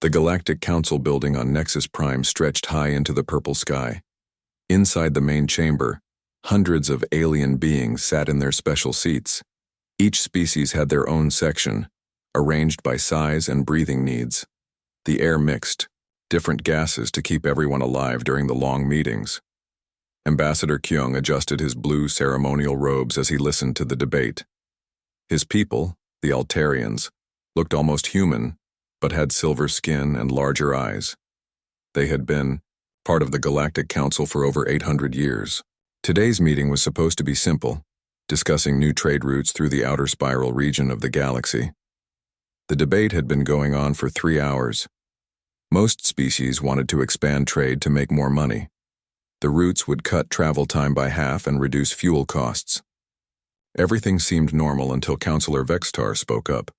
The Galactic Council building on Nexus Prime stretched high into the purple sky. Inside the main chamber, hundreds of alien beings sat in their special seats. Each species had their own section, arranged by size and breathing needs. The air mixed, different gases to keep everyone alive during the long meetings. Ambassador Kyung adjusted his blue ceremonial robes as he listened to the debate. His people, the Altarians, looked almost human, but had silver skin and larger eyes. They had been part of the Galactic Council for over 800 years. Today's meeting was supposed to be simple, discussing new trade routes through the outer spiral region of the galaxy. The debate had been going on for 3 hours. Most species wanted to expand trade to make more money. The routes would cut travel time by half and reduce fuel costs. Everything seemed normal until Councillor Vextar spoke up.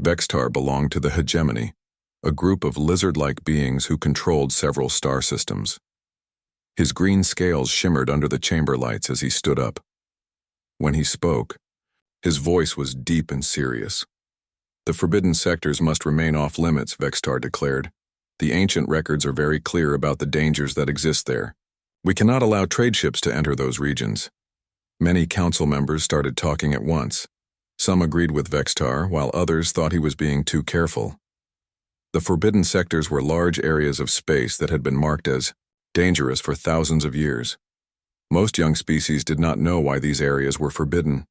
Vextar belonged to the Hegemony, a group of lizard-like beings who controlled several star systems. His green scales shimmered under the chamber lights as he stood up. When he spoke, his voice was deep and serious. The forbidden sectors must remain off-limits, Vextar declared. The ancient records are very clear about the dangers that exist there. We cannot allow trade ships to enter those regions. Many council members started talking at once. Some agreed with Vextar, while others thought he was being too careful. The forbidden sectors were large areas of space that had been marked as dangerous for thousands of years. Most young species did not know why these areas were forbidden.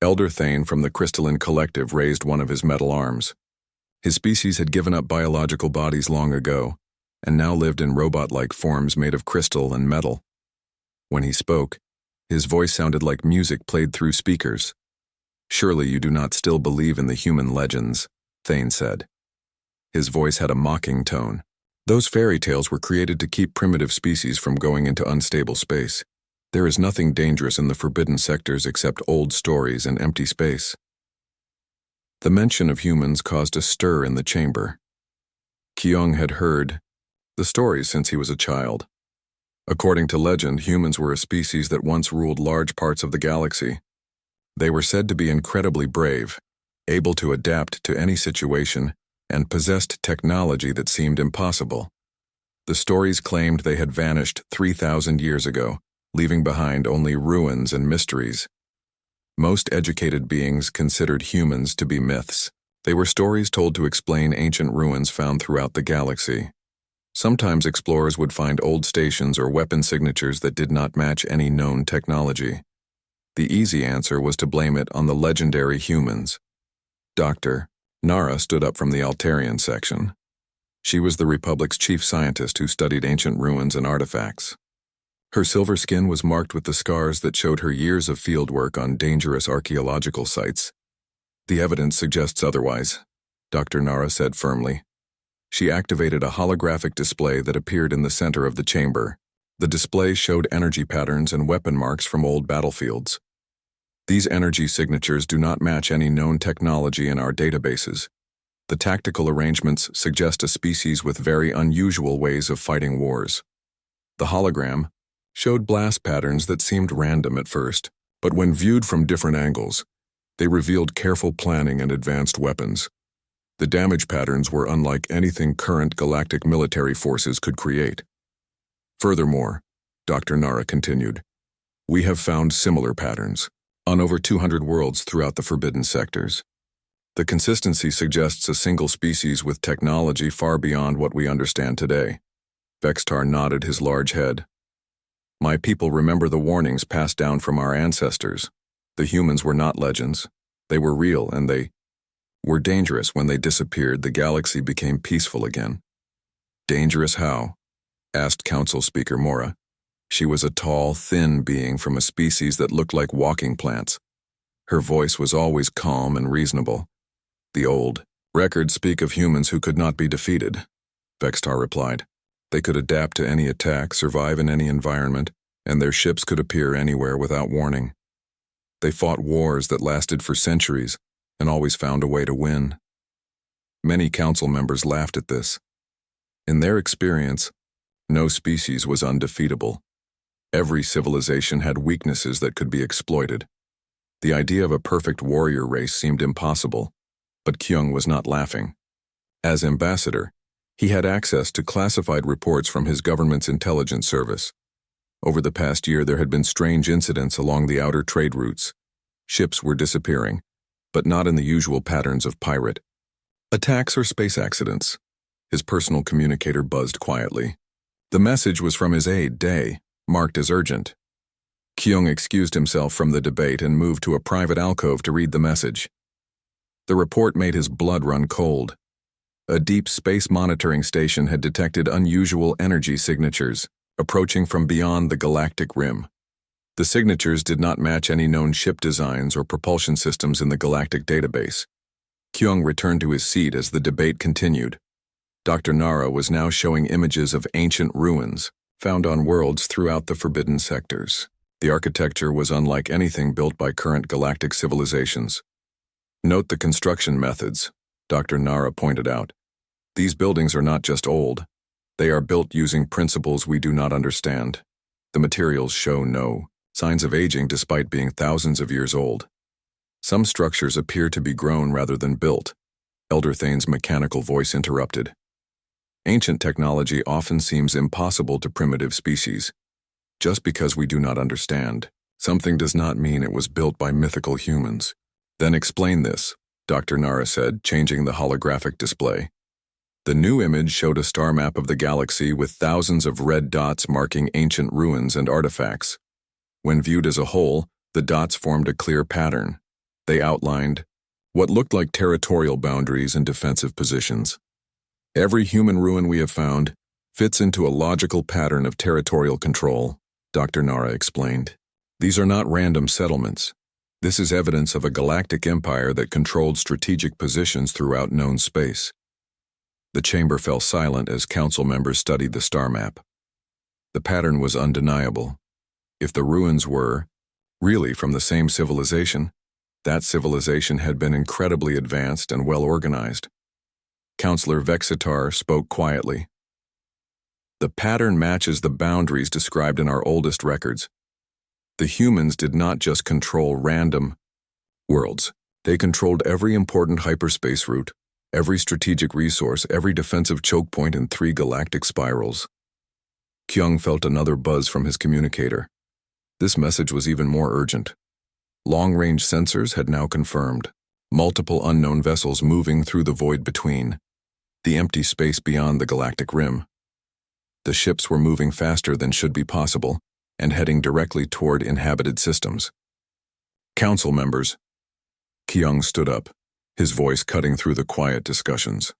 Elder Thane from the Crystalline Collective raised one of his metal arms. His species had given up biological bodies long ago, and now lived in robot-like forms made of crystal and metal. When he spoke, his voice sounded like music played through speakers. "Surely you do not still believe in the human legends," Thane said. His voice had a mocking tone. "Those fairy tales were created to keep primitive species from going into unstable space. There is nothing dangerous in the forbidden sectors except old stories and empty space." The mention of humans caused a stir in the chamber. Kyung had heard the stories since he was a child. According to legend, humans were a species that once ruled large parts of the galaxy. They were said to be incredibly brave, able to adapt to any situation, and possessed technology that seemed impossible. The stories claimed they had vanished 3,000 years ago, leaving behind only ruins and mysteries. Most educated beings considered humans to be myths. They were stories told to explain ancient ruins found throughout the galaxy. Sometimes explorers would find old stations or weapon signatures that did not match any known technology. The easy answer was to blame it on the legendary humans. Dr. Nara stood up from the Altarian section. She was the Republic's chief scientist who studied ancient ruins and artifacts. Her silver skin was marked with the scars that showed her years of fieldwork on dangerous archaeological sites. "The evidence suggests otherwise," Dr. Nara said firmly. She activated a holographic display that appeared in the center of the chamber. The display showed energy patterns and weapon marks from old battlefields. "These energy signatures do not match any known technology in our databases. The tactical arrangements suggest a species with very unusual ways of fighting wars." The hologram showed blast patterns that seemed random at first, but when viewed from different angles, they revealed careful planning and advanced weapons. The damage patterns were unlike anything current galactic military forces could create. "Furthermore," Dr. Nara continued, "we have found similar patterns on over 200 worlds throughout the forbidden sectors. The consistency suggests a single species with technology far beyond what we understand today." Vextar nodded his large head. "My people remember the warnings passed down from our ancestors. The humans were not legends. They were real, and they were dangerous. When they disappeared, the galaxy became peaceful again." "Dangerous how?" asked Council Speaker Mora. She was a tall, thin being from a species that looked like walking plants. Her voice was always calm and reasonable. "The old records speak of humans who could not be defeated," Vextar replied. "They could adapt to any attack, survive in any environment, and their ships could appear anywhere without warning. They fought wars that lasted for centuries and always found a way to win." Many council members laughed at this. In their experience, no species was undefeatable. Every civilization had weaknesses that could be exploited. The idea of a perfect warrior race seemed impossible, but Kyung was not laughing. As ambassador, he had access to classified reports from his government's intelligence service. Over the past year, there had been strange incidents along the outer trade routes. Ships were disappearing, but not in the usual patterns of pirate attacks or space accidents. His personal communicator buzzed quietly. The message was from his aide, Day, marked as urgent. Kyung excused himself from the debate and moved to a private alcove to read the message. The report made his blood run cold. A deep space monitoring station had detected unusual energy signatures approaching from beyond the galactic rim. The signatures did not match any known ship designs or propulsion systems in the galactic database. Kyung returned to his seat as the debate continued. Dr. Nara was now showing images of ancient ruins found on worlds throughout the forbidden sectors. The architecture was unlike anything built by current galactic civilizations. Note the construction methods, Dr. Nara pointed out. These buildings are not just old. They are built using principles we do not understand. The materials show no signs of aging despite being thousands of years old. Some structures appear to be grown rather than built. Elder Thane's mechanical voice interrupted. Ancient technology often seems impossible to primitive species. Just because we do not understand, something does not mean it was built by mythical humans. Then explain this, Dr. Nara said, changing the holographic display. The new image showed a star map of the galaxy with thousands of red dots marking ancient ruins and artifacts. When viewed as a whole, the dots formed a clear pattern. They outlined what looked like territorial boundaries and defensive positions. Every human ruin we have found fits into a logical pattern of territorial control, Dr. Nara explained. These are not random settlements. This is evidence of a galactic empire that controlled strategic positions throughout known space. The chamber fell silent as council members studied the star map. The pattern was undeniable. If the ruins were really from the same civilization, that civilization had been incredibly advanced and well organized. Counselor Vexitar spoke quietly. The pattern matches the boundaries described in our oldest records. The humans did not just control random worlds. They controlled every important hyperspace route, every strategic resource, every defensive choke point in 3 galactic spirals. Kyung felt another buzz from his communicator. This message was even more urgent. Long-range sensors had now confirmed multiple unknown vessels moving through the void between, the empty space beyond the galactic rim. The ships were moving faster than should be possible and heading directly toward inhabited systems. Council members. Kyung stood up, his voice cutting through the quiet discussions.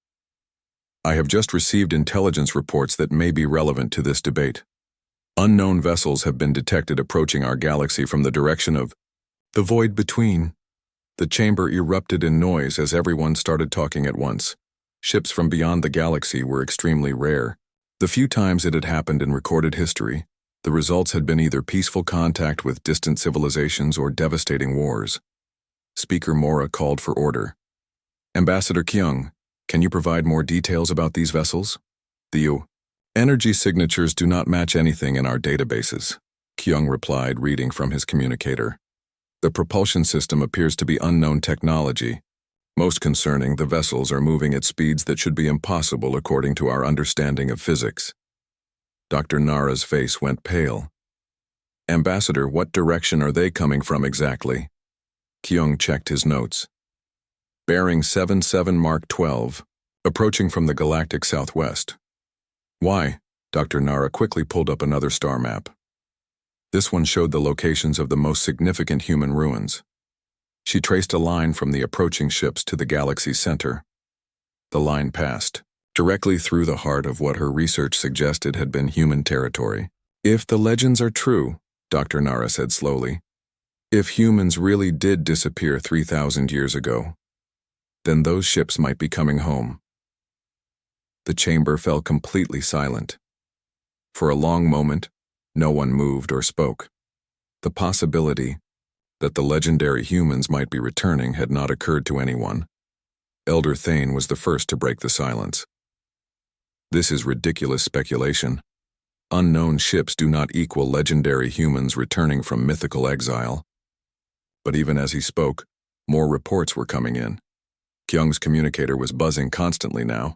I have just received intelligence reports that may be relevant to this debate. Unknown vessels have been detected approaching our galaxy from the direction of the void between. The chamber erupted in noise as everyone started talking at once. Ships from beyond the galaxy were extremely rare. The few times it had happened in recorded history, the results had been either peaceful contact with distant civilizations or devastating wars. Speaker Mora called for order. Ambassador Kyung, can you provide more details about these vessels? The energy signatures do not match anything in our databases, Kyung replied, reading from his communicator. The propulsion system appears to be unknown technology. Most concerning, the vessels are moving at speeds that should be impossible according to our understanding of physics. Dr. Nara's face went pale. Ambassador, what direction are they coming from exactly? Kyung checked his notes. Bearing 77 Mark 12, approaching from the galactic southwest. Why? Dr. Nara quickly pulled up another star map. This one showed the locations of the most significant human ruins. She traced a line from the approaching ships to the galaxy's center. The line passed directly through the heart of what her research suggested had been human territory. If the legends are true, Dr. Nara said slowly, if humans really did disappear 3,000 years ago, then those ships might be coming home. The chamber fell completely silent. For a long moment, no one moved or spoke. The possibility that the legendary humans might be returning had not occurred to anyone. Elder Thane was the first to break the silence. This is ridiculous speculation. Unknown ships do not equal legendary humans returning from mythical exile. But even as he spoke, more reports were coming in. Kyung's communicator was buzzing constantly now.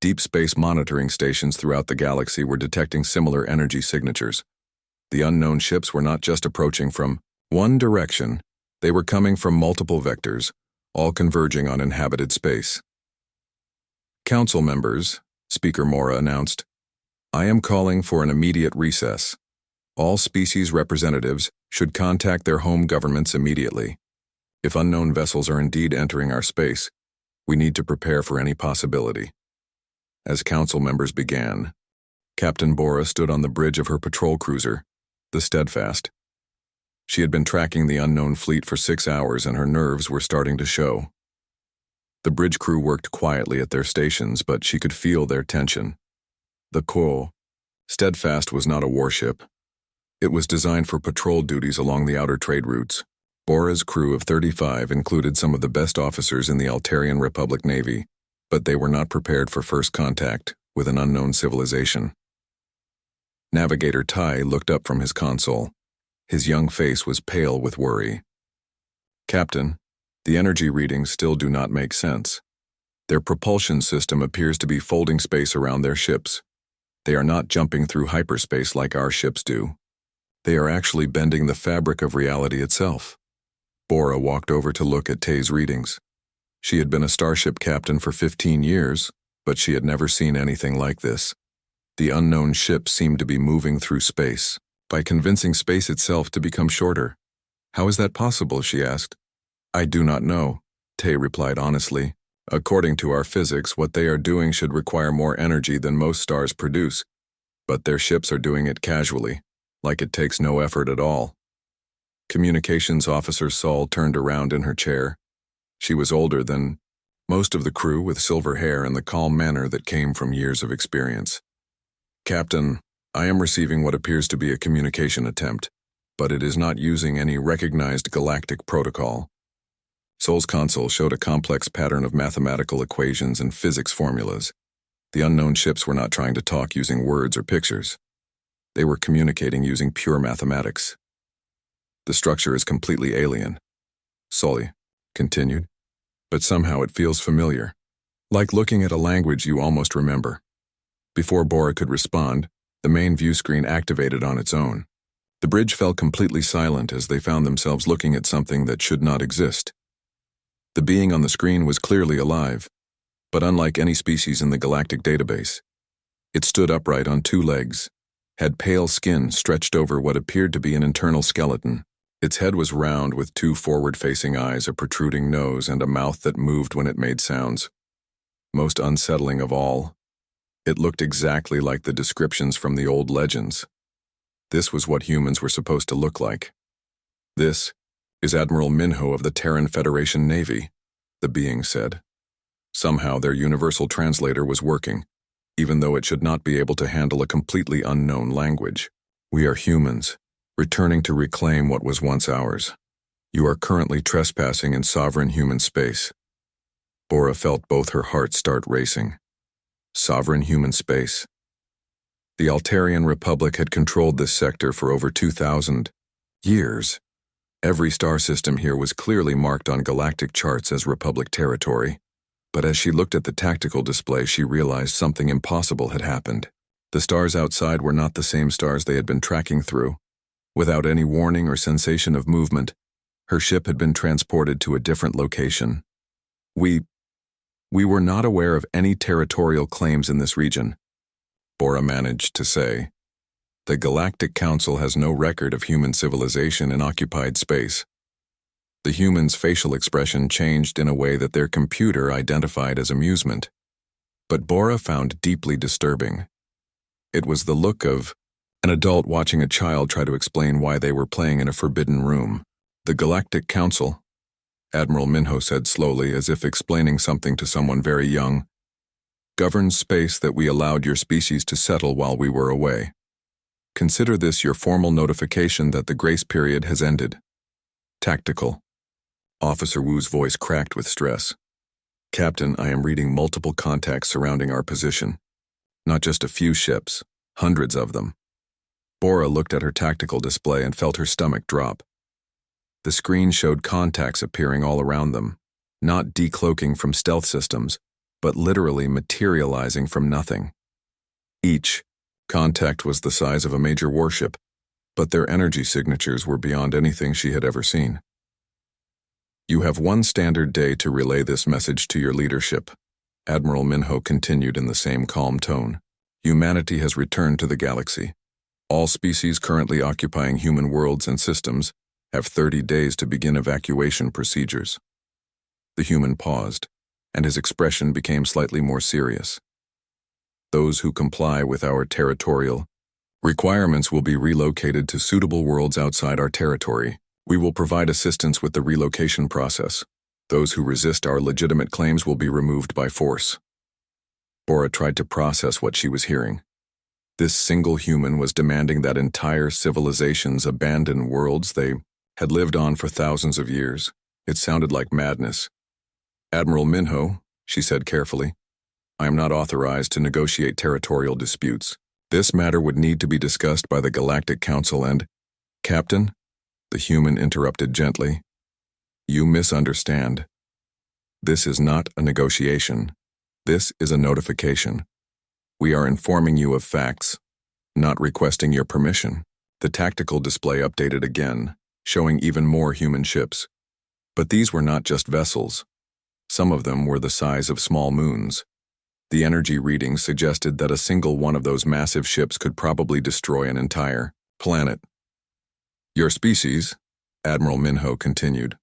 Deep space monitoring stations throughout the galaxy were detecting similar energy signatures. The unknown ships were not just approaching from one direction, they were coming from multiple vectors, all converging on inhabited space. Council members, Speaker Mora announced, I am calling for an immediate recess. All species representatives should contact their home governments immediately. If unknown vessels are indeed entering our space, we need to prepare for any possibility. As council members began, Captain Bora stood on the bridge of her patrol cruiser, the Steadfast. She had been tracking the unknown fleet for 6 hours and her nerves were starting to show. The bridge crew worked quietly at their stations, but she could feel their tension. The Steadfast was not a warship. It was designed for patrol duties along the outer trade routes. Bora's crew of 35 included some of the best officers in the Altarian Republic Navy, but they were not prepared for first contact with an unknown civilization. Navigator Tai looked up from his console. His young face was pale with worry. Captain, the energy readings still do not make sense. Their propulsion system appears to be folding space around their ships. They are not jumping through hyperspace like our ships do. They are actually bending the fabric of reality itself. Bora walked over to look at Tay's readings. She had been a starship captain for 15 years, but she had never seen anything like this. The unknown ship seemed to be moving through space, by convincing space itself to become shorter. How is that possible, she asked. I do not know, Tay replied honestly. According to our physics, what they are doing should require more energy than most stars produce, but their ships are doing it casually, like it takes no effort at all. Communications Officer Saul turned around in her chair. She was older than most of the crew, with silver hair and the calm manner that came from years of experience. Captain, I am receiving what appears to be a communication attempt, but it is not using any recognized galactic protocol. Sol's console showed a complex pattern of mathematical equations and physics formulas. The unknown ships were not trying to talk using words or pictures. They were communicating using pure mathematics. The structure is completely alien, Sully continued, but somehow it feels familiar, like looking at a language you almost remember. Before Bora could respond, the main view screen activated on its own. The bridge fell completely silent as they found themselves looking at something that should not exist. The being on the screen was clearly alive, but unlike any species in the galactic database. It stood upright on 2 legs, had pale skin stretched over what appeared to be an internal skeleton. Its head was round with 2 forward-facing eyes, a protruding nose, and a mouth that moved when it made sounds. Most unsettling of all, it looked exactly like the descriptions from the old legends. This was what humans were supposed to look like. This is Admiral Minho of the Terran Federation Navy, the being said. Somehow their universal translator was working, even though it should not be able to handle a completely unknown language. We are humans, returning to reclaim what was once ours. You are currently trespassing in sovereign human space. Bora felt both her hearts start racing. Sovereign human space. The Altarian Republic had controlled this sector for over 2,000 years. Every star system here was clearly marked on galactic charts as Republic territory. But as she looked at the tactical display, she realized something impossible had happened. The stars outside were not the same stars they had been tracking through. Without any warning or sensation of movement, her ship had been transported to a different location. We were not aware of any territorial claims in this region, Bora managed to say. The Galactic Council has no record of human civilization in occupied space. The human's facial expression changed in a way that their computer identified as amusement, but Bora found deeply disturbing. It was the look of an adult watching a child try to explain why they were playing in a forbidden room. The Galactic Council, Admiral Minho said slowly, as if explaining something to someone very young, governs space that we allowed your species to settle while we were away. Consider this your formal notification that the grace period has ended. Tactical. Officer Wu's voice cracked with stress. Captain, I am reading multiple contacts surrounding our position. Not just a few ships, hundreds of them. Bora looked at her tactical display and felt her stomach drop. The screen showed contacts appearing all around them, not decloaking from stealth systems, but literally materializing from nothing. Each contact was the size of a major warship, but their energy signatures were beyond anything she had ever seen. "You have one standard day to relay this message to your leadership," Admiral Minho continued in the same calm tone. "Humanity has returned to the galaxy. All species currently occupying human worlds and systems have 30 days to begin evacuation procedures." The human paused, and his expression became slightly more serious. "Those who comply with our territorial requirements will be relocated to suitable worlds outside our territory. We will provide assistance with the relocation process. Those who resist our legitimate claims will be removed by force." Bora tried to process what she was hearing. This single human was demanding that entire civilizations abandon worlds they had lived on for thousands of years. It sounded like madness. "Admiral Minho," she said carefully, "I am not authorized to negotiate territorial disputes. This matter would need to be discussed by the Galactic Council and—" "Captain," the human interrupted gently, "you misunderstand. This is not a negotiation. This is a notification. We are informing you of facts, not requesting your permission." The tactical display updated again, showing even more human ships. But these were not just vessels. Some of them were the size of small moons. The energy readings suggested that a single one of those massive ships could probably destroy an entire planet. "Your species," Admiral Minho continued,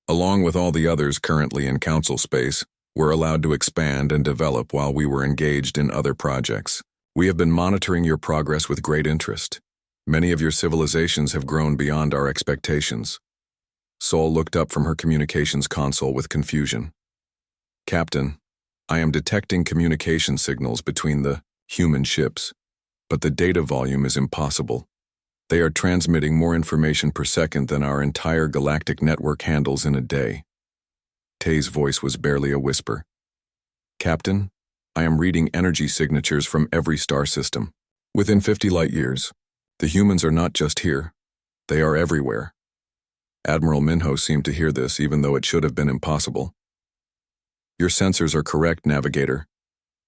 "along with all the others currently in Council space, were allowed to expand and develop while we were engaged in other projects. We have been monitoring your progress with great interest. Many of your civilizations have grown beyond our expectations." Sol looked up from her communications console with confusion. "Captain, I am detecting communication signals between the human ships, but the data volume is impossible. They are transmitting more information per second than our entire galactic network handles in a day." Tay's voice was barely a whisper. "Captain, I am reading energy signatures from every star system. Within 50 light years. The humans are not just here. They are everywhere." Admiral Minho seemed to hear this, even though it should have been impossible. "Your sensors are correct, Navigator.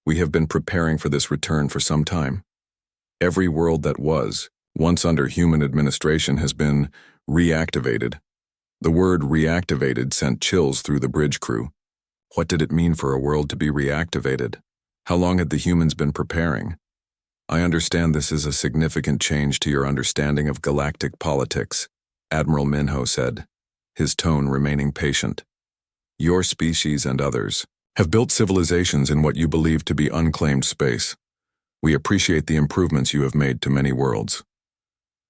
We have been preparing for this return for some time. Every world that was, once under human administration, has been reactivated." The word reactivated sent chills through the bridge crew. What did it mean for a world to be reactivated? How long had the humans been preparing? "I understand this is a significant change to your understanding of galactic politics," Admiral Minho said, his tone remaining patient. "Your species and others have built civilizations in what you believe to be unclaimed space. We appreciate the improvements you have made to many worlds."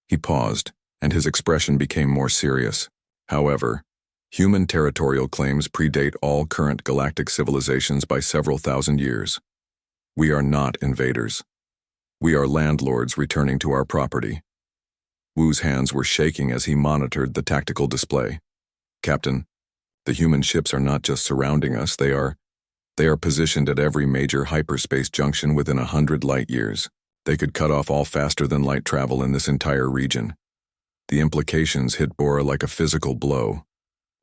He paused, and his expression became more serious. "However, human territorial claims predate all current galactic civilizations by several thousand years. We are not invaders. We are landlords returning to our property." Wu's hands were shaking as he monitored the tactical display. "Captain, the human ships are not just surrounding us, they are positioned at every major hyperspace junction within 100 light years. They could cut off all faster-than-light travel in this entire region." The implications hit Bora like a physical blow.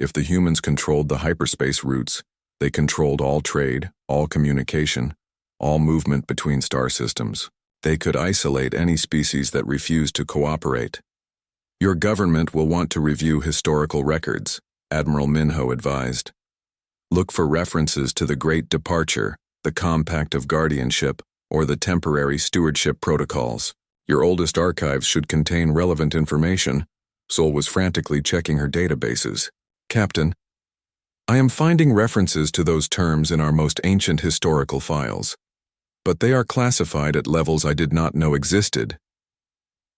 If the humans controlled the hyperspace routes, they controlled all trade, all communication, all movement between star systems. They could isolate any species that refused to cooperate. "Your government will want to review historical records," Admiral Minho advised. "Look for references to the Great Departure, the Compact of Guardianship, or the Temporary Stewardship Protocols. Your oldest archives should contain relevant information." Sol was frantically checking her databases. "Captain, I am finding references to those terms in our most ancient historical files, but they are classified at levels I did not know existed."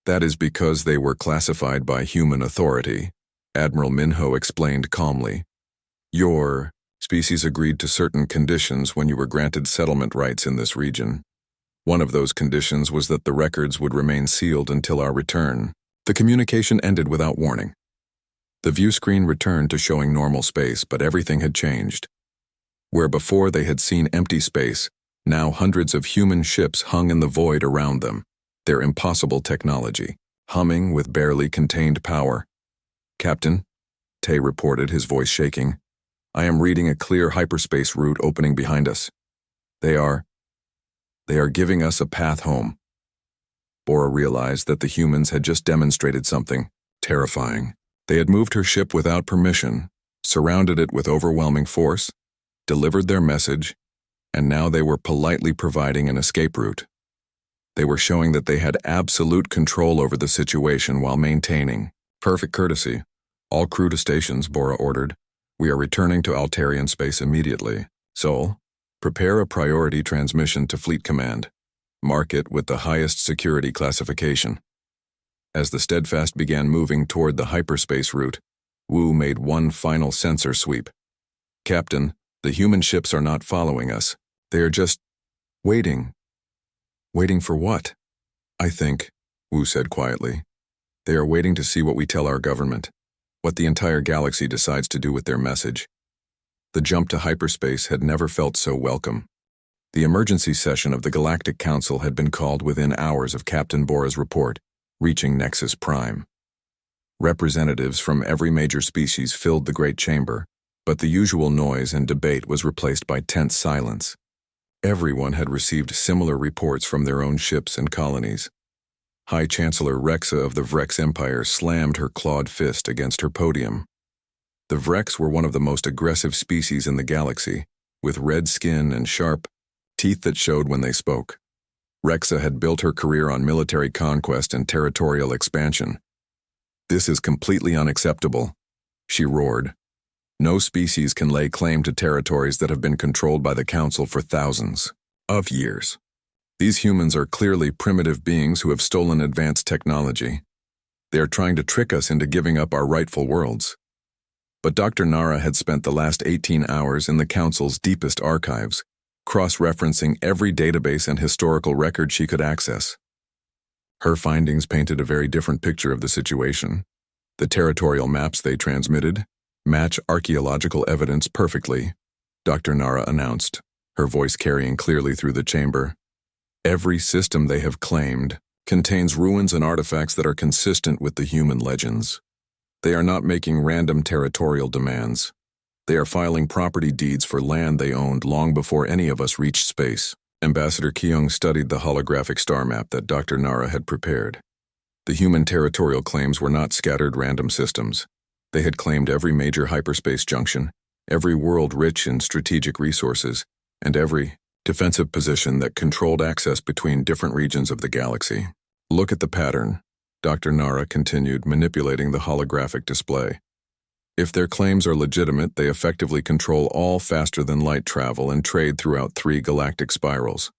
"That is because they were classified by human authority," Admiral Minho explained calmly. "Your species agreed to certain conditions when you were granted settlement rights in this region. One of those conditions was that the records would remain sealed until our return." The communication ended without warning. The view screen returned to showing normal space, but everything had changed. Where before they had seen empty space, now hundreds of human ships hung in the void around them, their impossible technology, humming with barely contained power. "Captain," Tay reported, his voice shaking, I am reading a clear hyperspace route opening behind us. They are giving us a path home. Bora realized that the humans had just demonstrated something terrifying. They had moved her ship without permission, surrounded it with overwhelming force, delivered their message, and now they were politely providing an escape route. They were showing that they had absolute control over the situation while maintaining perfect courtesy. All crew to stations, Bora ordered. We are returning to Altarian space immediately. Sol, prepare a priority transmission to Fleet Command. Mark it with the highest security classification. As the Steadfast began moving toward the hyperspace route, Wu made one final sensor sweep. Captain, the human ships are not following us. They are just waiting. Waiting for what? I think, Wu said quietly. They are waiting to see what we tell our government, what the entire galaxy decides to do with their message. The jump to hyperspace had never felt so welcome. The emergency session of the Galactic Council had been called within hours of Captain Bora's report, reaching Nexus Prime. Representatives from every major species filled the great chamber, but the usual noise and debate was replaced by tense silence. Everyone had received similar reports from their own ships and colonies. High Chancellor Rexa of the Vrex Empire slammed her clawed fist against her podium. The Vrex were one of the most aggressive species in the galaxy, with red skin and sharp teeth that showed when they spoke. Rexa had built her career on military conquest and territorial expansion. This is completely unacceptable, she roared. No species can lay claim to territories that have been controlled by the Council for thousands of years. These humans are clearly primitive beings who have stolen advanced technology. They are trying to trick us into giving up our rightful worlds. But Dr. Nara had spent the last 18 hours in the Council's deepest archives, cross-referencing every database and historical record she could access. Her findings painted a very different picture of the situation. The territorial maps they transmitted match archaeological evidence perfectly, Dr. Nara announced, her voice carrying clearly through the chamber. Every system they have claimed contains ruins and artifacts that are consistent with the human legends. They are not making random territorial demands. They are filing property deeds for land they owned long before any of us reached space. Ambassador Keung studied the holographic star map that Dr. Nara had prepared. The human territorial claims were not scattered random systems. They had claimed every major hyperspace junction, every world rich in strategic resources, and every defensive position that controlled access between different regions of the galaxy. Look at the pattern, Dr. Nara continued, manipulating the holographic display. If their claims are legitimate, they effectively control all faster-than-light travel and trade throughout 3 galactic spirals.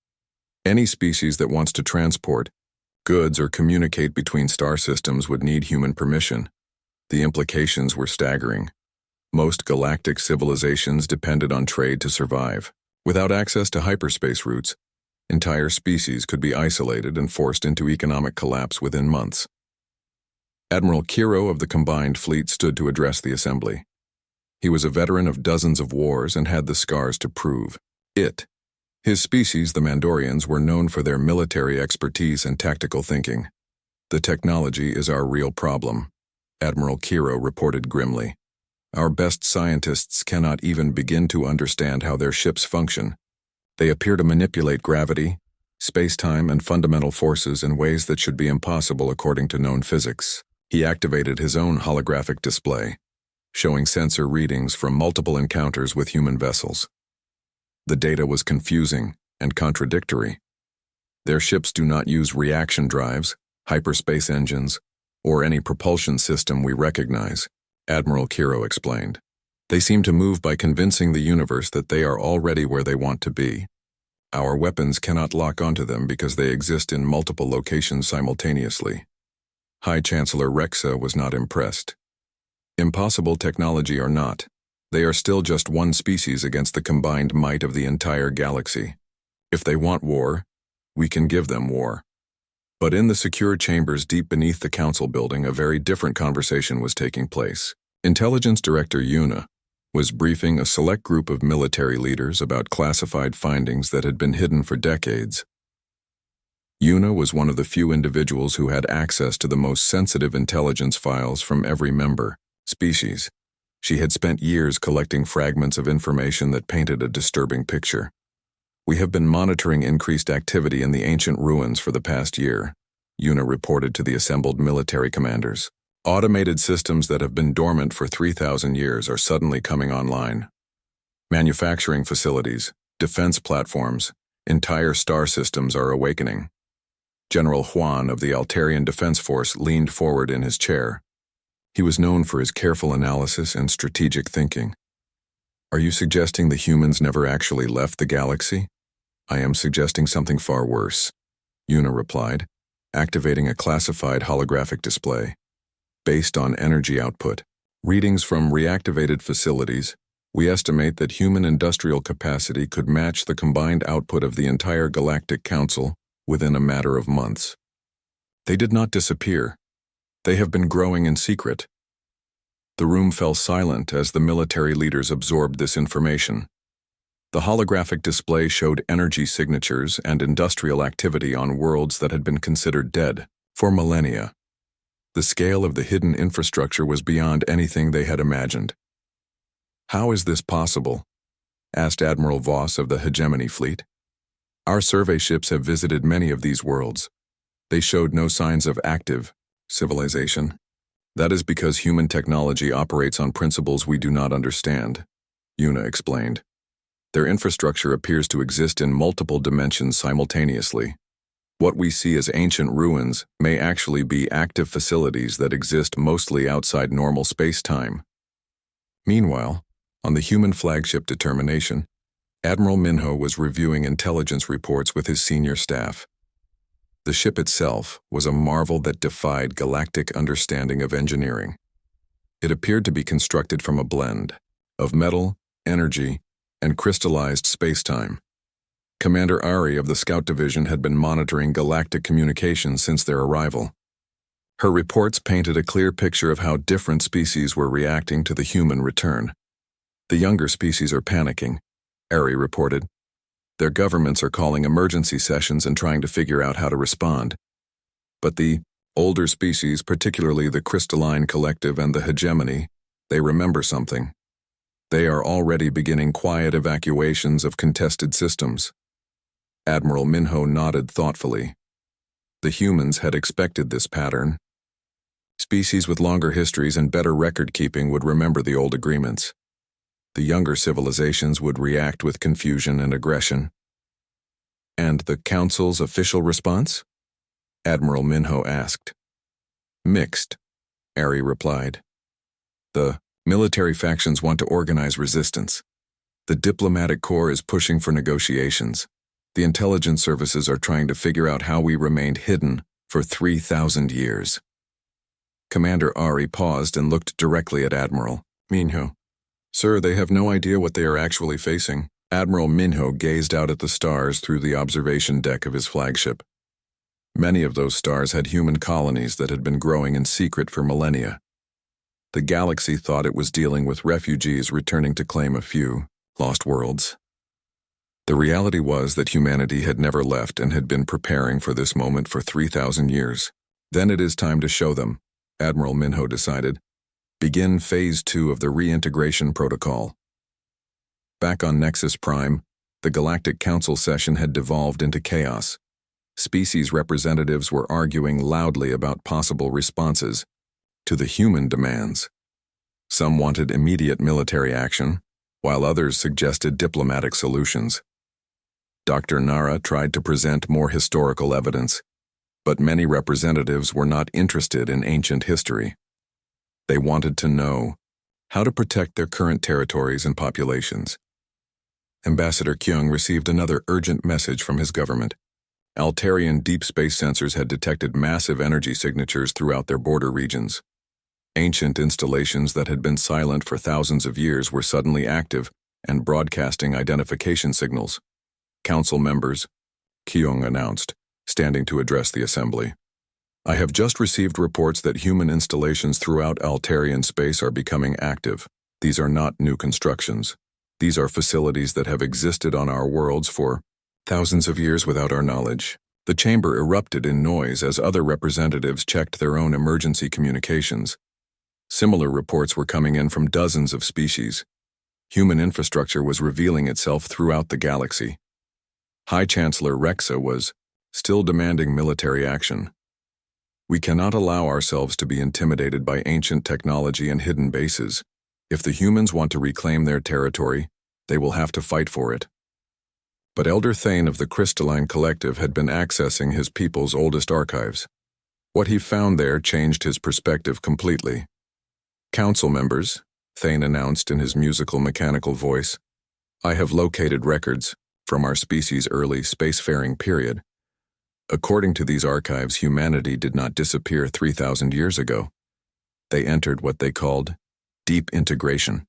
Any species that wants to transport goods or communicate between star systems would need human permission. The implications were staggering. Most galactic civilizations depended on trade to survive. Without access to hyperspace routes, entire species could be isolated and forced into economic collapse within months. Admiral Kiro of the Combined Fleet stood to address the assembly. He was a veteran of dozens of wars and had the scars to prove it. His species, the Mandorians, were known for their military expertise and tactical thinking. The technology is our real problem, Admiral Kiro reported grimly. Our best scientists cannot even begin to understand how their ships function. They appear to manipulate gravity, space-time, and fundamental forces in ways that should be impossible according to known physics. He activated his own holographic display, showing sensor readings from multiple encounters with human vessels. The data was confusing and contradictory. Their ships do not use reaction drives, hyperspace engines, or any propulsion system we recognize, Admiral Kiro explained. They seem to move by convincing the universe that they are already where they want to be. Our weapons cannot lock onto them because they exist in multiple locations simultaneously. High Chancellor Rexa was not impressed. Impossible technology or not, they are still just one species against the combined might of the entire galaxy. If they want war, we can give them war. But in the secure chambers deep beneath the council building, a very different conversation was taking place. Intelligence Director Yuna was briefing a select group of military leaders about classified findings that had been hidden for decades. Yuna was one of the few individuals who had access to the most sensitive intelligence files from every member species. She had spent years collecting fragments of information that painted a disturbing picture. "We have been monitoring increased activity in the ancient ruins for the past year," Yuna reported to the assembled military commanders. "Automated systems that have been dormant for 3,000 years are suddenly coming online. Manufacturing facilities, defense platforms, entire star systems are awakening." General Juan of the Altarian Defense Force leaned forward in his chair. He was known for his careful analysis and strategic thinking. "Are you suggesting the humans never actually left the galaxy?" "I am suggesting something far worse," Yuna replied, activating a classified holographic display. "Based on energy output, readings from reactivated facilities, we estimate that human industrial capacity could match the combined output of the entire Galactic Council within a matter of months." "They did not disappear. They have been growing in secret." The room fell silent as the military leaders absorbed this information. The holographic display showed energy signatures and industrial activity on worlds that had been considered dead for millennia. The scale of the hidden infrastructure was beyond anything they had imagined. "How is this possible?" asked Admiral Voss of the Hegemony Fleet. "Our survey ships have visited many of these worlds. They showed no signs of active civilization. That is because human technology operates on principles we do not understand," Yuna explained. "Their infrastructure appears to exist in multiple dimensions simultaneously. What we see as ancient ruins may actually be active facilities that exist mostly outside normal space-time." Meanwhile, on the human flagship Determination, Admiral Minho was reviewing intelligence reports with his senior staff. The ship itself was a marvel that defied galactic understanding of engineering. It appeared to be constructed from a blend of metal, energy, and crystallized space-time. Commander Ari of the Scout Division had been monitoring galactic communications since their arrival. Her reports painted a clear picture of how different species were reacting to the human return. "The younger species are panicking," Ari reported. "Their governments are calling emergency sessions and trying to figure out how to respond. But the older species, particularly the Crystalline Collective and the Hegemony, they remember something. They are already beginning quiet evacuations of contested systems." Admiral Minho nodded thoughtfully. The humans had expected this pattern. Species with longer histories and better record-keeping would remember the old agreements. The younger civilizations would react with confusion and aggression. "And the Council's official response?" Admiral Minho asked. "Mixed," Ari replied. "The military factions want to organize resistance. The diplomatic corps is pushing for negotiations. The intelligence services are trying to figure out how we remained hidden for 3,000 years." Commander Ari paused and looked directly at Admiral Minho. "Sir, they have no idea what they are actually facing." Admiral Minho gazed out at the stars through the observation deck of his flagship. Many of those stars had human colonies that had been growing in secret for millennia. The galaxy thought it was dealing with refugees returning to claim a few lost worlds. The reality was that humanity had never left and had been preparing for this moment for 3,000 years. "Then it is time to show them," Admiral Minho decided. "Begin Phase 2 of the reintegration protocol." Back on Nexus Prime, the Galactic Council session had devolved into chaos. Species representatives were arguing loudly about possible responses to the human demands. Some wanted immediate military action, while others suggested diplomatic solutions. Dr. Nara tried to present more historical evidence, but many representatives were not interested in ancient history. They wanted to know how to protect their current territories and populations. Ambassador Kyung received another urgent message from his government. Altarian deep space sensors had detected massive energy signatures throughout their border regions. Ancient installations that had been silent for thousands of years were suddenly active and broadcasting identification signals. "Council members," Kyung announced, standing to address the assembly. "I have just received reports that human installations throughout Altarian space are becoming active. These are not new constructions. These are facilities that have existed on our worlds for thousands of years without our knowledge." The chamber erupted in noise as other representatives checked their own emergency communications. Similar reports were coming in from dozens of species. Human infrastructure was revealing itself throughout the galaxy. High Chancellor Rexa was still demanding military action. We cannot allow ourselves to be intimidated by ancient technology and hidden bases. If the humans want to reclaim their territory, they will have to fight for it. But Elder Thane of the Crystalline Collective had been accessing his people's oldest archives. What he found there changed his perspective completely. Council members, Thane announced in his musical mechanical voice, I have located records from our species' early spacefaring period. According to these archives, humanity did not disappear 3,000 years ago. They entered what they called deep integration.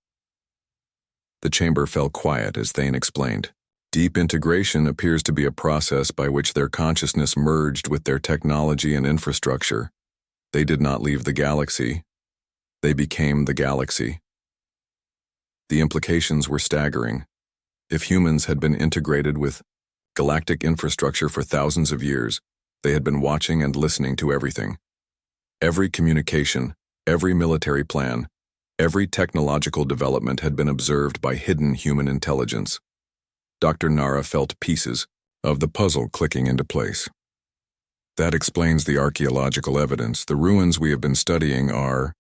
The chamber fell quiet as Thane explained. Deep integration appears to be a process by which their consciousness merged with their technology and infrastructure. They did not leave the galaxy. They became the galaxy. The implications were staggering. If humans had been integrated with galactic infrastructure for thousands of years, they had been watching and listening to everything. Every communication, every military plan, every technological development had been observed by hidden human intelligence. Dr. Nara felt pieces of the puzzle clicking into place. That explains the archaeological evidence. The ruins we have been studying are...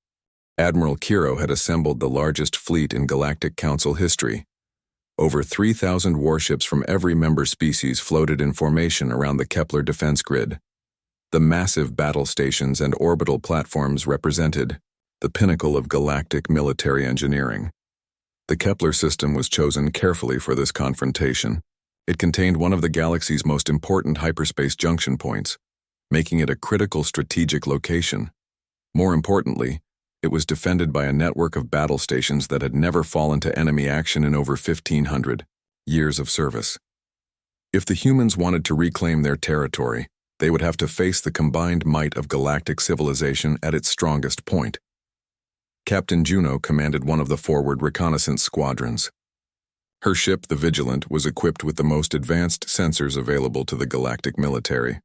Admiral Kiro had assembled the largest fleet in Galactic Council history. Over 3,000 warships from every member species floated in formation around the Kepler defense grid. The massive battle stations and orbital platforms represented the pinnacle of galactic military engineering. The Kepler system was chosen carefully for this confrontation. It contained one of the galaxy's most important hyperspace junction points, making it a critical strategic location. More importantly, it was defended by a network of battle stations that had never fallen to enemy action in over 1,500 years of service. If the humans wanted to reclaim their territory, they would have to face the combined might of galactic civilization at its strongest point. Captain Juno commanded one of the forward reconnaissance squadrons. Her ship, the Vigilant, was equipped with the most advanced sensors available to the galactic military.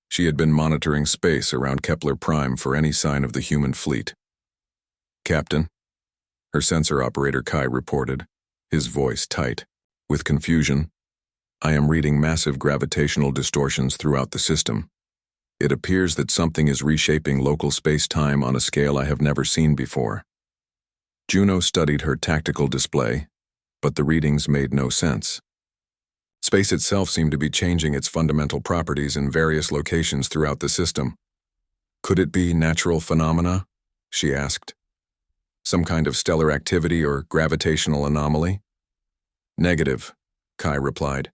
She had been monitoring space around Kepler Prime for any sign of the human fleet. Captain, her sensor operator Kai reported, his voice tight. With confusion, I am reading massive gravitational distortions throughout the system. It appears that something is reshaping local space-time on a scale I have never seen before. Juno studied her tactical display, but the readings made no sense. Space itself seemed to be changing its fundamental properties in various locations throughout the system. Could it be natural phenomena? She asked. Some kind of stellar activity or gravitational anomaly? Negative, Kai replied.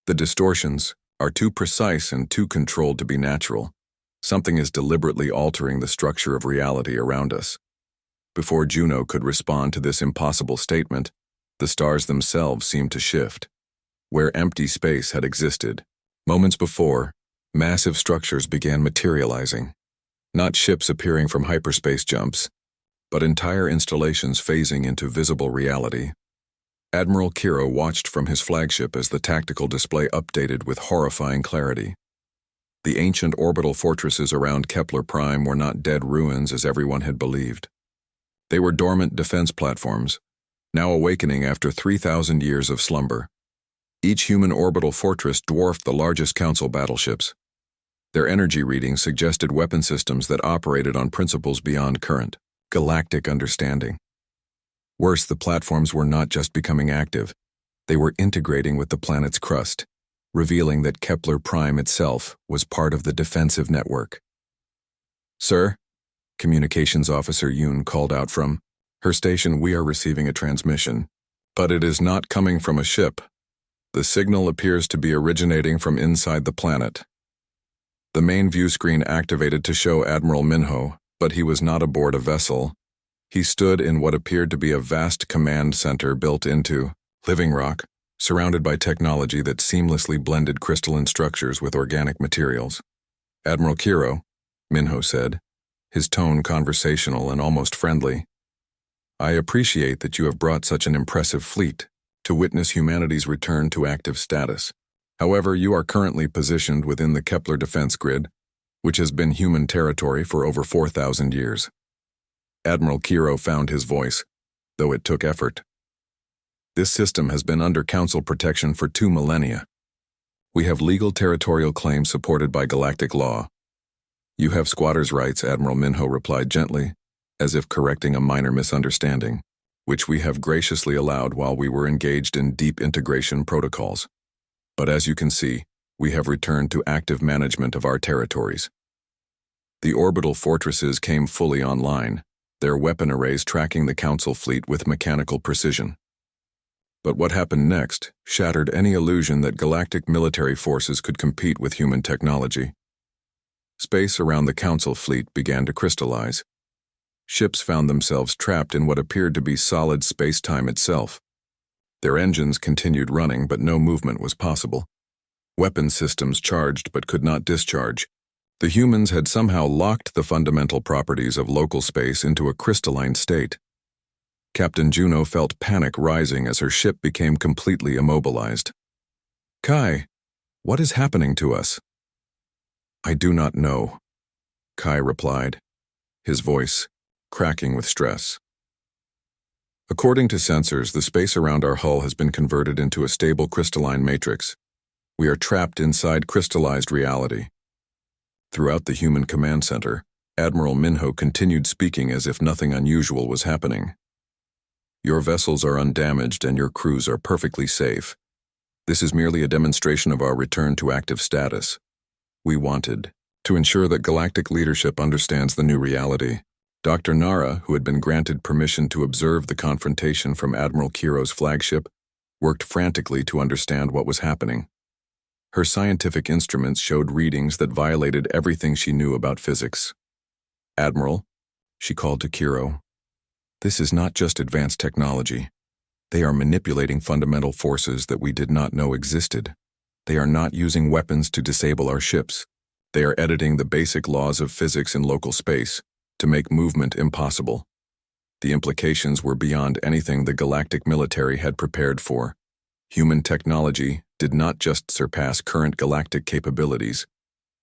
The distortions are too precise and too controlled to be natural. Something is deliberately altering the structure of reality around us. Before Juno could respond to this impossible statement, the stars themselves seemed to shift. Where empty space had existed, moments before, massive structures began materializing. Not ships appearing from hyperspace jumps, but entire installations phasing into visible reality. Admiral Kiro watched from his flagship as the tactical display updated with horrifying clarity. The ancient orbital fortresses around Kepler Prime were not dead ruins as everyone had believed. They were dormant defense platforms, now awakening after 3,000 years of slumber. Each human orbital fortress dwarfed the largest Council battleships. Their energy readings suggested weapon systems that operated on principles beyond current galactic understanding. Worse, the platforms were not just becoming active, they were integrating with the planet's crust, revealing that Kepler Prime itself was part of the defensive network. Sir, Communications Officer Yoon called out from her station. We are receiving a transmission, but it is not coming from a ship. The signal appears to be originating from inside the planet. The main view screen activated to show Admiral Minho, but he was not aboard a vessel. He stood in what appeared to be a vast command center built into living rock, surrounded by technology that seamlessly blended crystalline structures with organic materials. Admiral Kiro, Minho said, his tone conversational and almost friendly. I appreciate that you have brought such an impressive fleet to witness humanity's return to active status. However, you are currently positioned within the Kepler defense grid, which has been human territory for over 4,000 years. Admiral Kiro found his voice, though it took effort. This system has been under Council protection for 2 millennia. We have legal territorial claims supported by galactic law. You have squatters' rights, Admiral Minho replied gently, as if correcting a minor misunderstanding, which we have graciously allowed while we were engaged in deep integration protocols. But as you can see, we have returned to active management of our territories. The orbital fortresses came fully online, their weapon arrays tracking the Council fleet with mechanical precision. But what happened next shattered any illusion that galactic military forces could compete with human technology. Space around the Council fleet began to crystallize. Ships found themselves trapped in what appeared to be solid space-time itself. Their engines continued running, but no movement was possible. Weapon systems charged but could not discharge. The humans had somehow locked the fundamental properties of local space into a crystalline state. Captain Juno felt panic rising as her ship became completely immobilized. "Kai, what is happening to us?" "I do not know," Kai replied, his voice cracking with stress. "According to sensors, the space around our hull has been converted into a stable crystalline matrix. We are trapped inside crystallized reality." Throughout the human command center, Admiral Minho continued speaking as if nothing unusual was happening. "Your vessels are undamaged and your crews are perfectly safe. This is merely a demonstration of our return to active status. We wanted to ensure that galactic leadership understands the new reality." Dr. Nara, who had been granted permission to observe the confrontation from Admiral Kiro's flagship, worked frantically to understand what was happening. Her scientific instruments showed readings that violated everything she knew about physics. "Admiral," she called to Kiro, "this is not just advanced technology. They are manipulating fundamental forces that we did not know existed. They are not using weapons to disable our ships. They are editing the basic laws of physics in local space to make movement impossible." The implications were beyond anything the galactic military had prepared for. Human technology did not just surpass current galactic capabilities.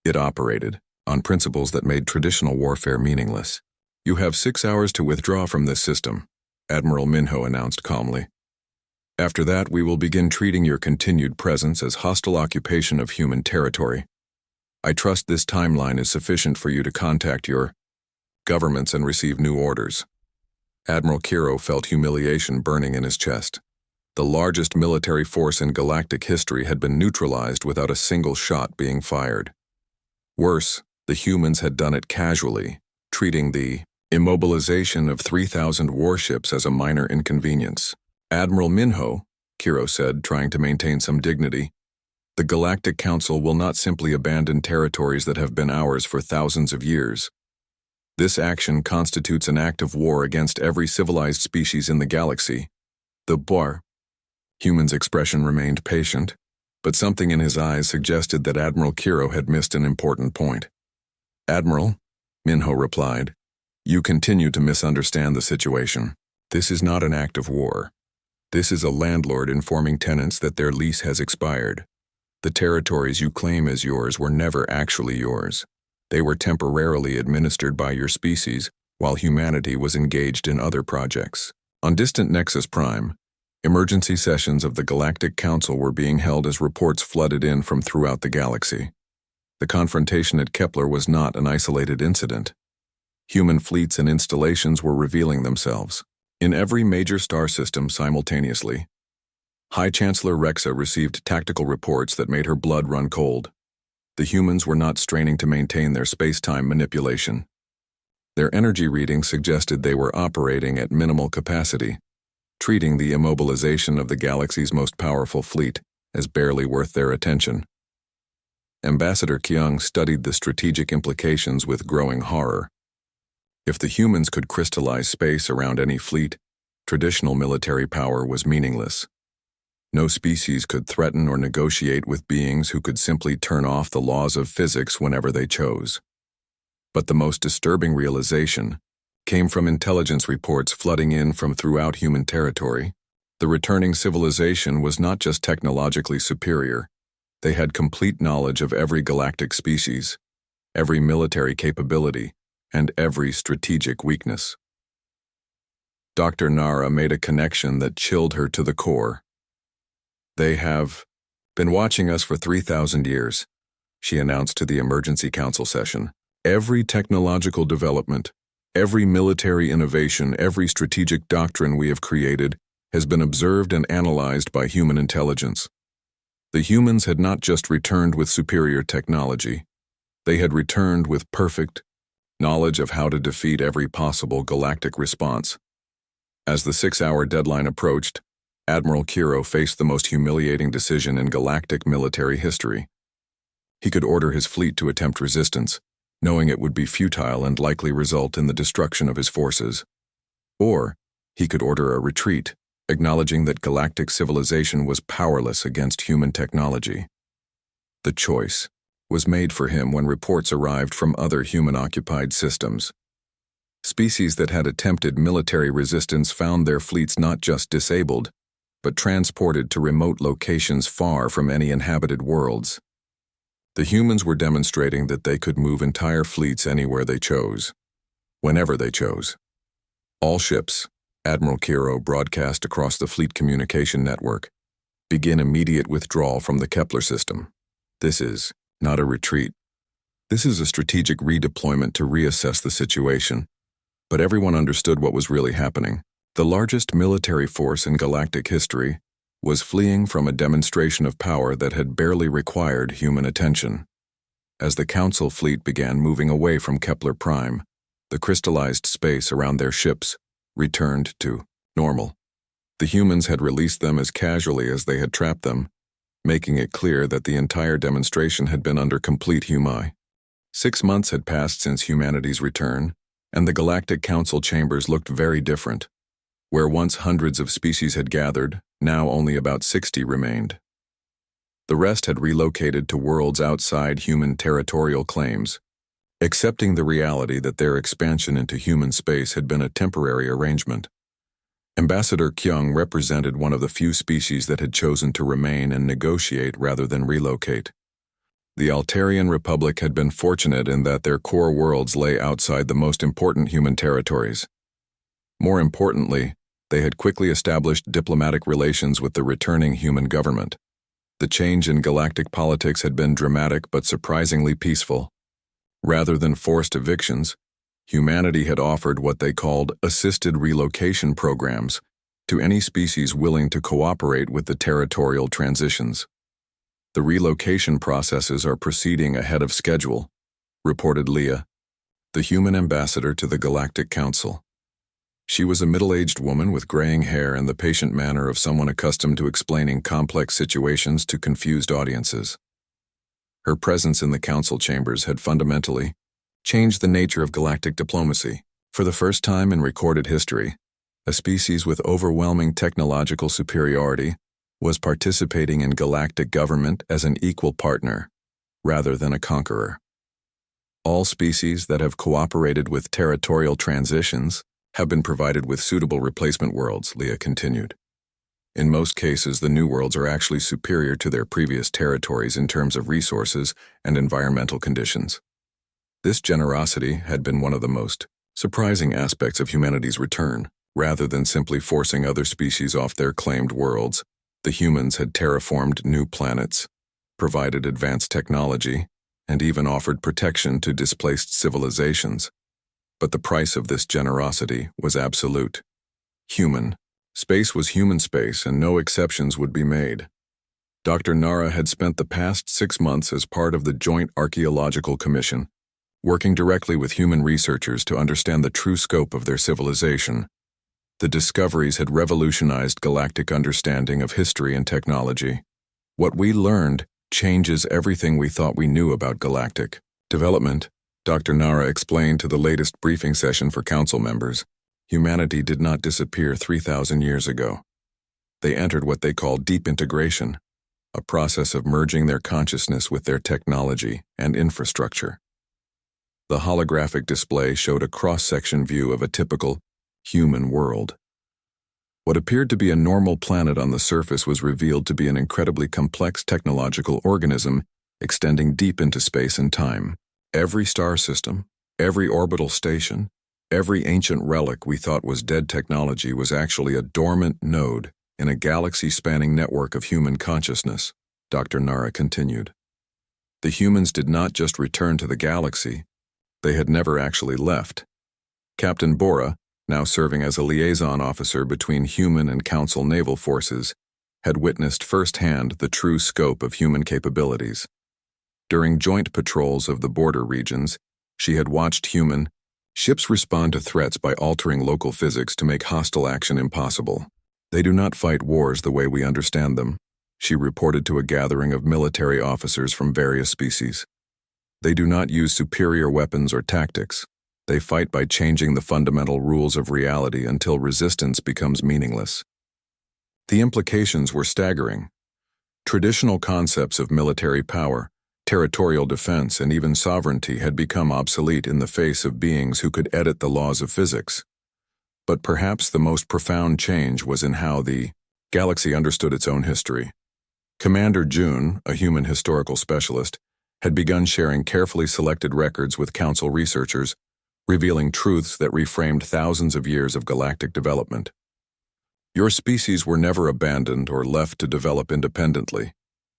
It operated on principles that made traditional warfare meaningless. "You have 6 hours to withdraw from this system," Admiral Minho announced calmly. "After that, we will begin treating your continued presence as hostile occupation of human territory. I trust this timeline is sufficient for you to contact your governments and receive new orders." Admiral Kiro felt humiliation burning in his chest. The largest military force in galactic history had been neutralized without a single shot being fired. Worse, the humans had done it casually, treating the immobilization of 3,000 warships as a minor inconvenience. "Admiral Minho," Kiro said, trying to maintain some dignity, "the Galactic Council will not simply abandon territories that have been ours for thousands of years. This action constitutes an act of war against every civilized species in the galaxy. The Boar." Human's expression remained patient, but something in his eyes suggested that Admiral Kiro had missed an important point. "Admiral," Minho replied, "you continue to misunderstand the situation. This is not an act of war. This is a landlord informing tenants that their lease has expired. The territories you claim as yours were never actually yours. They were temporarily administered by your species while humanity was engaged in other projects." On distant Nexus Prime, emergency sessions of the Galactic Council were being held as reports flooded in from throughout the galaxy. The confrontation at Kepler was not an isolated incident. Human fleets and installations were revealing themselves in every major star system simultaneously. High Chancellor Rexa received tactical reports that made her blood run cold. The humans were not straining to maintain their space-time manipulation. Their energy readings suggested they were operating at minimal capacity, treating the immobilization of the galaxy's most powerful fleet as barely worth their attention. Ambassador Kyung studied the strategic implications with growing horror. If the humans could crystallize space around any fleet, traditional military power was meaningless. No species could threaten or negotiate with beings who could simply turn off the laws of physics whenever they chose. But the most disturbing realization came from intelligence reports flooding in from throughout human territory. The returning civilization was not just technologically superior. They had complete knowledge of every galactic species, every military capability, and every strategic weakness. Dr. Nara made a connection that chilled her to the core. "They have been watching us for 3,000 years," she announced to the emergency council session. "Every technological development, every military innovation, every strategic doctrine we have created has been observed and analyzed by human intelligence. The humans had not just returned with superior technology, they had returned with perfect knowledge of how to defeat every possible galactic response." As the 6-hour deadline approached, Admiral Kiro faced the most humiliating decision in galactic military history. He could order his fleet to attempt resistance, knowing it would be futile and likely result in the destruction of his forces. Or he could order a retreat, acknowledging that galactic civilization was powerless against human technology. The choice was made for him when reports arrived from other human-occupied systems. Species that had attempted military resistance found their fleets not just disabled, but transported to remote locations far from any inhabited worlds. The humans were demonstrating that they could move entire fleets anywhere they chose, whenever they chose. "All ships," Admiral Kiro broadcast across the fleet communication network, "begin immediate withdrawal from the Kepler system. This is not a retreat. This is a strategic redeployment to reassess the situation." But everyone understood what was really happening. The largest military force in galactic history was fleeing from a demonstration of power that had barely required human attention. As the Council fleet began moving away from Kepler Prime, the crystallized space around their ships returned to normal. The humans had released them as casually as they had trapped them, making it clear that the entire demonstration had been under complete humai. 6 months had passed since humanity's return, and the Galactic Council chambers looked very different. Where once hundreds of species had gathered, now only about 60 remained. The rest had relocated to worlds outside human territorial claims, accepting the reality that their expansion into human space had been a temporary arrangement. Ambassador Kyung represented one of the few species that had chosen to remain and negotiate rather than relocate. The Altarian Republic had been fortunate in that their core worlds lay outside the most important human territories. More importantly, they had quickly established diplomatic relations with the returning human government. The change in galactic politics had been dramatic but surprisingly peaceful. Rather than forced evictions, humanity had offered what they called assisted relocation programs to any species willing to cooperate with the territorial transitions. "The relocation processes are proceeding ahead of schedule," reported Leah, the human ambassador to the Galactic Council. She was a middle-aged woman with graying hair and the patient manner of someone accustomed to explaining complex situations to confused audiences. Her presence in the council chambers had fundamentally changed the nature of galactic diplomacy. For the first time in recorded history, a species with overwhelming technological superiority was participating in galactic government as an equal partner, rather than a conqueror. "All species that have cooperated with territorial transitions have been provided with suitable replacement worlds," Leah continued. "In most cases, the new worlds are actually superior to their previous territories in terms of resources and environmental conditions." This generosity had been one of the most surprising aspects of humanity's return. Rather than simply forcing other species off their claimed worlds, the humans had terraformed new planets, provided advanced technology, and even offered protection to displaced civilizations. But the price of this generosity was absolute. Human. Space was human space, and no exceptions would be made. Dr. Nara had spent the past 6 months as part of the Joint Archaeological Commission, working directly with human researchers to understand the true scope of their civilization. The discoveries had revolutionized galactic understanding of history and technology. What we learned changes everything we thought we knew about galactic development, Dr. Nara explained to the latest briefing session for council members. Humanity did not disappear 3,000 years ago. They entered what they called deep integration, a process of merging their consciousness with their technology and infrastructure. The holographic display showed a cross-section view of a typical human world. What appeared to be a normal planet on the surface was revealed to be an incredibly complex technological organism extending deep into space and time. Every star system, every orbital station, Every ancient relic we thought was dead technology was actually a dormant node in a galaxy-spanning network of human consciousness, Dr. Nara continued. The humans did not just return to the galaxy, they had never actually left. Captain Bora, now serving as a liaison officer between human and Council naval forces, had witnessed firsthand the true scope of human capabilities. During joint patrols of the border regions, she had watched human ships respond to threats by altering local physics to make hostile action impossible. They do not fight wars the way we understand them, she reported to a gathering of military officers from various species. They do not use superior weapons or tactics. They fight by changing the fundamental rules of reality until resistance becomes meaningless. The implications were staggering. Traditional concepts of military power, territorial defense, and even sovereignty had become obsolete in the face of beings who could edit the laws of physics. But perhaps the most profound change was in how the galaxy understood its own history. Commander June, a human historical specialist, had begun sharing carefully selected records with Council researchers, revealing truths that reframed thousands of years of galactic development. Your species were never abandoned or left to develop independently,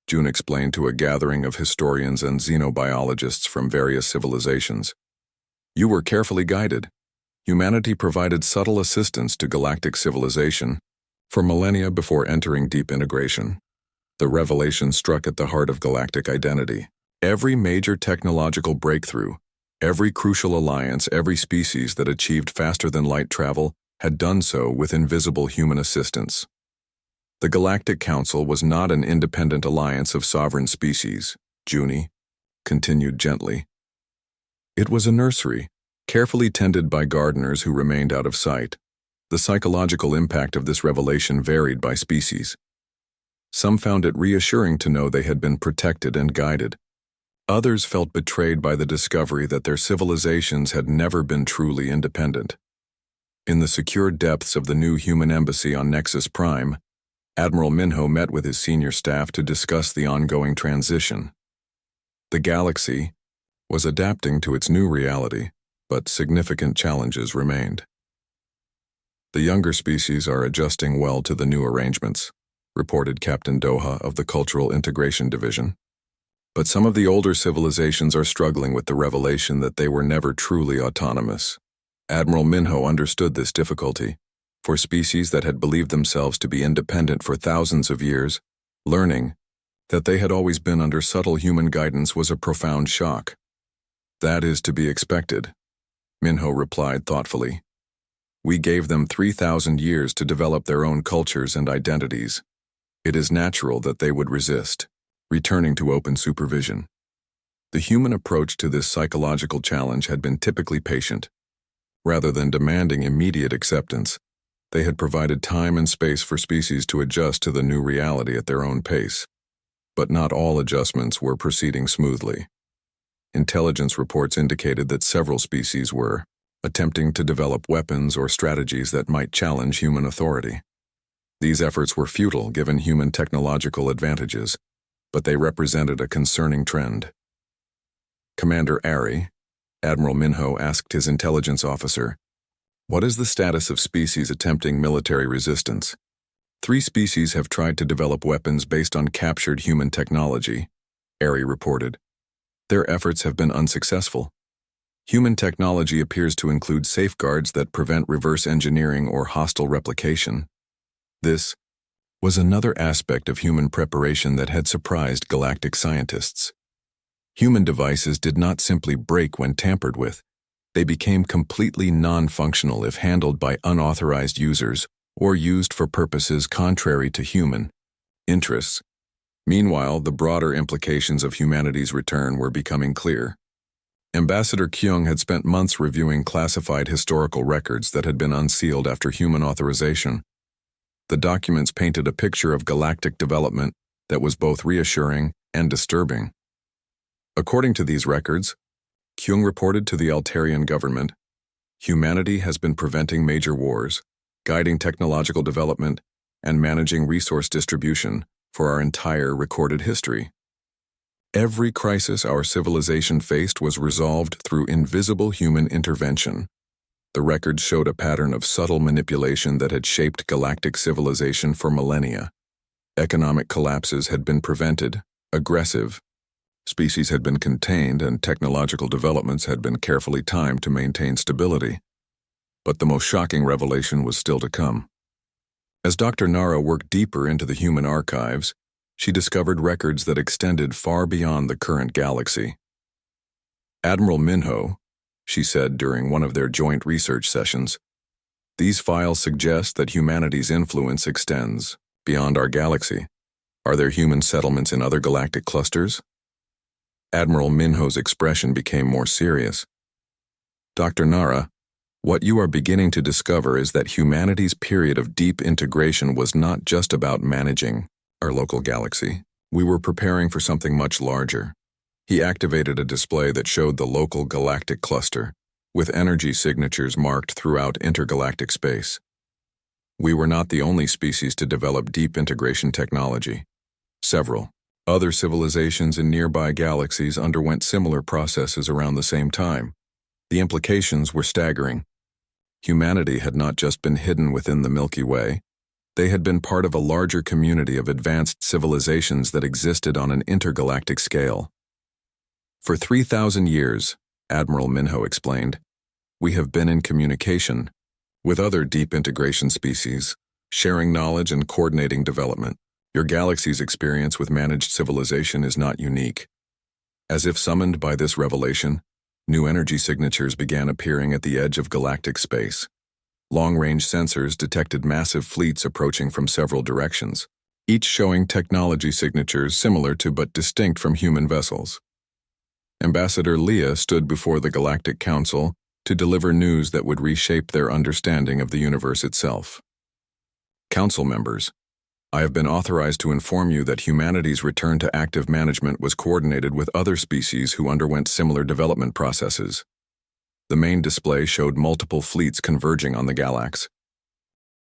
June explained to a gathering of historians and xenobiologists from various civilizations. You were carefully guided. Humanity provided subtle assistance to galactic civilization for millennia before entering deep integration. The revelation struck at the heart of galactic identity. Every major technological breakthrough, every crucial alliance, every species that achieved faster-than-light travel had done so with invisible human assistance. The Galactic Council was not an independent alliance of sovereign species, Junie continued gently. It was a nursery, carefully tended by gardeners who remained out of sight. The psychological impact of this revelation varied by species. Some found it reassuring to know they had been protected and guided. Others felt betrayed by the discovery that their civilizations had never been truly independent. In the secure depths of the new human embassy on Nexus Prime, Admiral Minho met with his senior staff to discuss the ongoing transition. The galaxy was adapting to its new reality, but significant challenges remained. The younger species are adjusting well to the new arrangements, reported Captain Doha of the Cultural Integration Division. But some of the older civilizations are struggling with the revelation that they were never truly autonomous. Admiral Minho understood this difficulty. For species that had believed themselves to be independent for thousands of years, learning that they had always been under subtle human guidance was a profound shock. That is to be expected, Minho replied thoughtfully. We gave them 3,000 years to develop their own cultures and identities. It is natural that they would resist, returning to open supervision. The human approach to this psychological challenge had been typically patient. Rather than demanding immediate acceptance, they had provided time and space for species to adjust to the new reality at their own pace. But not all adjustments were proceeding smoothly. Intelligence reports indicated that several species were attempting to develop weapons or strategies that might challenge human authority. These efforts were futile given human technological advantages, but they represented a concerning trend. Commander Ari, Admiral Minho asked his intelligence officer, "What is the status of species attempting military resistance?" 3 species have tried to develop weapons based on captured human technology, Ari reported. Their efforts have been unsuccessful. Human technology appears to include safeguards that prevent reverse engineering or hostile replication. This was another aspect of human preparation that had surprised galactic scientists. Human devices did not simply break when tampered with. They became completely non-functional if handled by unauthorized users or used for purposes contrary to human interests. Meanwhile, the broader implications of humanity's return were becoming clear. Ambassador Kyung had spent months reviewing classified historical records that had been unsealed after human authorization. The documents painted a picture of galactic development that was both reassuring and disturbing. According to these records, Kyung reported to the Altarian government, humanity has been preventing major wars, guiding technological development, and managing resource distribution for our entire recorded history. Every crisis our civilization faced was resolved through invisible human intervention. The records showed a pattern of subtle manipulation that had shaped galactic civilization for millennia. Economic collapses had been prevented, aggressive species had been contained, and technological developments had been carefully timed to maintain stability. But the most shocking revelation was still to come. As Dr. Nara worked deeper into the human archives, she discovered records that extended far beyond the current galaxy. "Admiral Minho," she said during one of their joint research sessions, "these files suggest that humanity's influence extends beyond our galaxy. Are there human settlements in other galactic clusters?" Admiral Minho's expression became more serious. "Dr. Nara, what you are beginning to discover is that humanity's period of deep integration was not just about managing our local galaxy. We were preparing for something much larger." He activated a display that showed the local galactic cluster, with energy signatures marked throughout intergalactic space. "We were not the only species to develop deep integration technology. Several other civilizations in nearby galaxies underwent similar processes around the same time. The implications were staggering. Humanity had not just been hidden within the Milky Way. They had been part of a larger community of advanced civilizations that existed on an intergalactic scale. "For 3,000 years, Admiral Minho explained, we have been in communication with other deep integration species, sharing knowledge and coordinating development. Your galaxy's experience with managed civilization is not unique." As if summoned by this revelation, new energy signatures began appearing at the edge of galactic space. Long-range sensors detected massive fleets approaching from several directions, each showing technology signatures similar to but distinct from human vessels. Ambassador Leah stood before the Galactic Council to deliver news that would reshape their understanding of the universe itself. "Council members, I have been authorized to inform you that humanity's return to active management was coordinated with other species who underwent similar development processes." The main display showed multiple fleets converging on the Galax,